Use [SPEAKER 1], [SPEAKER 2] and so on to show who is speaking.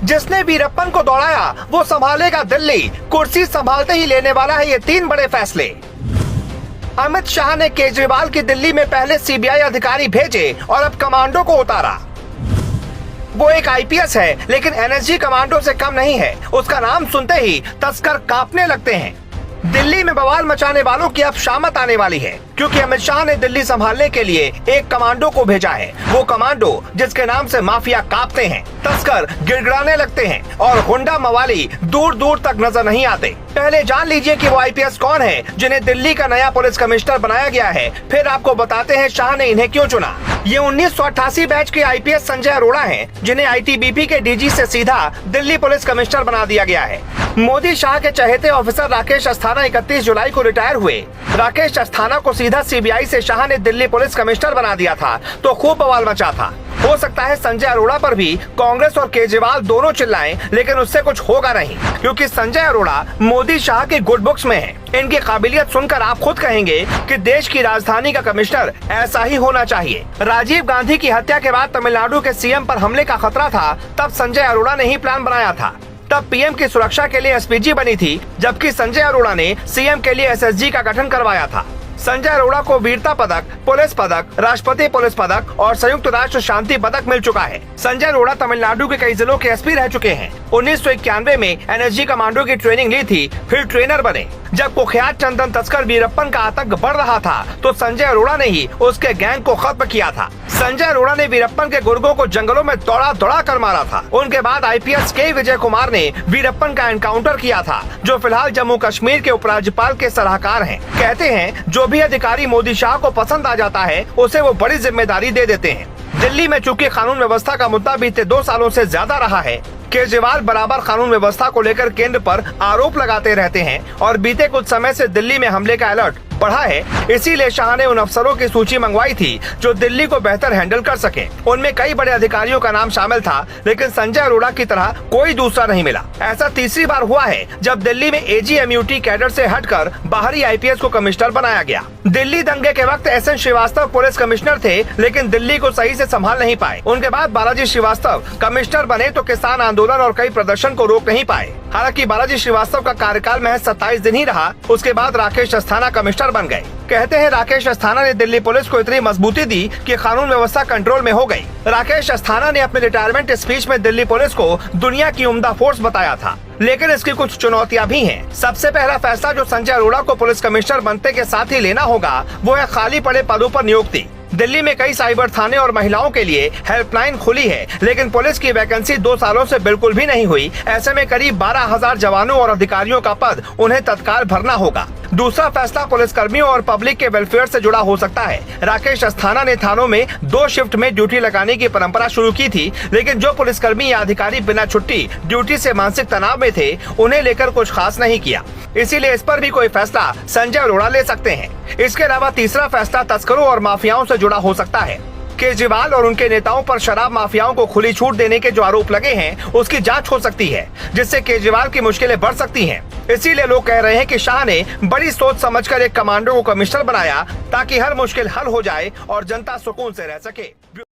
[SPEAKER 1] जिसने वीरप्पन को दौड़ाया वो संभालेगा दिल्ली, कुर्सी संभालते ही लेने वाला है ये 3 बड़े फैसले। अमित शाह ने केजरीवाल की दिल्ली में पहले सीबीआई अधिकारी भेजे और अब कमांडो को उतारा। वो एक आईपीएस है लेकिन एनएसजी कमांडो से कम नहीं है। उसका नाम सुनते ही तस्कर कांपने लगते हैं। दिल्ली में बवाल मचाने वालों की अब शामत आने वाली है, क्योंकि अमित शाह ने दिल्ली संभालने के लिए एक कमांडो को भेजा है। वो कमांडो जिसके नाम से माफिया कांपते हैं, तस्कर गिड़गिड़ाने लगते हैं और गुंडा मवाली दूर दूर तक नजर नहीं आते। पहले जान लीजिए कि वो आईपीएस कौन है जिन्हें दिल्ली का नया पुलिस कमिश्नर बनाया गया है, फिर आपको बताते हैं शाह ने इन्हें क्यों चुना। ये 1988 बैच के आईपीएस संजय अरोड़ा हैं, जिन्हें आईटीबीपी के डीजी से सीधा दिल्ली पुलिस कमिश्नर बना दिया गया है। मोदी शाह के चहेते ऑफिसर राकेश अस्थाना 31 जुलाई को रिटायर हुए। राकेश अस्थाना को सीधा सीबीआई से शाह ने दिल्ली पुलिस कमिश्नर बना दिया था तो खूब बवाल मचा था। हो सकता है संजय अरोड़ा पर भी कांग्रेस और केजरीवाल दोनों चिल्लाएं, लेकिन उससे कुछ होगा नहीं, क्योंकि संजय अरोड़ा मोदी शाह की गुड बुक्स में है। इनकी काबिलियत सुनकर आप खुद कहेंगे कि देश की राजधानी का कमिश्नर ऐसा ही होना चाहिए। राजीव गांधी की हत्या के बाद तमिलनाडु के सीएम पर हमले का खतरा था, तब संजय अरोड़ा ने ही प्लान बनाया था। तब पीएम की सुरक्षा के लिए एसपीजी बनी थी, जबकि संजय अरोड़ा ने सीएम के लिए एसएसजी का गठन करवाया था। संजय अरोड़ा को वीरता पदक, पुलिस पदक, राष्ट्रपति पुलिस पदक और संयुक्त राष्ट्र शांति पदक मिल चुका है। संजय अरोड़ा तमिलनाडु के कई जिलों के एसपी रह चुके हैं। 1991 में एनएसजी कमांडो की ट्रेनिंग ली थी, फिर ट्रेनर बने। जब कुख्यात चंदन तस्कर वीरप्पन का आतंक बढ़ रहा था तो संजय अरोड़ा ने ही उसके गैंग को खत्म किया था। संजय अरोड़ा ने वीरप्पन के गुर्गों को जंगलों में दौड़ा दौड़ा कर मारा था। उनके बाद आईपीएस के विजय कुमार ने वीरप्पन का एनकाउंटर किया था, जो फिलहाल जम्मू कश्मीर के उपराज्यपाल के सलाहकार हैं। कहते हैं जो भी अधिकारी मोदी शाह को पसंद आ जाता है उसे वो बड़ी जिम्मेदारी दे देते हैं। दिल्ली में चूंकि कानून व्यवस्था का मुद्दा बीते 2 सालों से ज्यादा रहा है, केजरीवाल बराबर कानून व्यवस्था को लेकर केंद्र पर आरोप लगाते रहते हैं और बीते कुछ समय से दिल्ली में हमले का अलर्ट बढ़ा है। इसीलिए शाह ने उन अफसरों की सूची मंगवाई थी जो दिल्ली को बेहतर हैंडल कर सके। उनमें कई बड़े अधिकारियों का नाम शामिल था, लेकिन संजय अरोड़ा की तरह कोई दूसरा नहीं मिला। ऐसा तीसरी बार हुआ है जब दिल्ली में एजीएमयूटी कैडर से हटकर बाहरी आईपीएस को कमिश्नर बनाया गया। दिल्ली दंगे के वक्त एसएन श्रीवास्तव पुलिस कमिश्नर थे, लेकिन दिल्ली को सही से संभाल नहीं पाए। उनके बाद बालाजी श्रीवास्तव कमिश्नर बने तो किसान आंदोलन और कई प्रदर्शन को रोक नहीं पाए। हालांकि बालाजी श्रीवास्तव का कार्यकाल महज 27 दिन ही रहा। उसके बाद राकेश अस्थाना कमिश्नर बन गए। कहते हैं राकेश अस्थाना ने दिल्ली पुलिस को इतनी मजबूती दी कि कानून व्यवस्था कंट्रोल में हो गई। राकेश अस्थाना ने अपने रिटायरमेंट स्पीच में दिल्ली पुलिस को दुनिया की उम्दा फोर्स बताया था, लेकिन इसकी कुछ चुनौतियां भी हैं। सबसे पहला फैसला जो संजय अरोड़ा को पुलिस कमिश्नर बनते के साथ ही लेना होगा वो है खाली पड़े पदों पर नियुक्ति। दिल्ली में कई साइबर थाने और महिलाओं के लिए हेल्पलाइन खुली है, लेकिन पुलिस की वैकेंसी 2 सालों से बिल्कुल भी नहीं हुई। ऐसे में करीब 12,000 जवानों और अधिकारियों का पद उन्हें तत्काल भरना होगा। दूसरा फैसला पुलिस कर्मियों और पब्लिक के वेलफेयर से जुड़ा हो सकता है। राकेश अस्थाना ने थानों में 2 शिफ्ट में ड्यूटी लगाने की परंपरा शुरू की थी, लेकिन जो पुलिसकर्मी या अधिकारी बिना छुट्टी ड्यूटी से मानसिक तनाव में थे, उन्हें लेकर कुछ खास नहीं किया। इसीलिए इस पर भी कोई फैसला संजय अरोड़ा ले सकते हैं। इसके अलावा तीसरा फैसला तस्करों और माफियाओं से जुड़ा हो सकता है। केजरीवाल और उनके नेताओं पर शराब माफियाओं को खुली छूट देने के जो आरोप लगे हैं उसकी जांच हो सकती है, जिससे केजरीवाल की मुश्किलें बढ़ सकती हैं। इसीलिए लोग कह रहे हैं कि शाह ने बड़ी सोच समझकर एक कमांडो को कमिश्नर बनाया ताकि हर मुश्किल हल हो जाए और जनता सुकून से रह सके।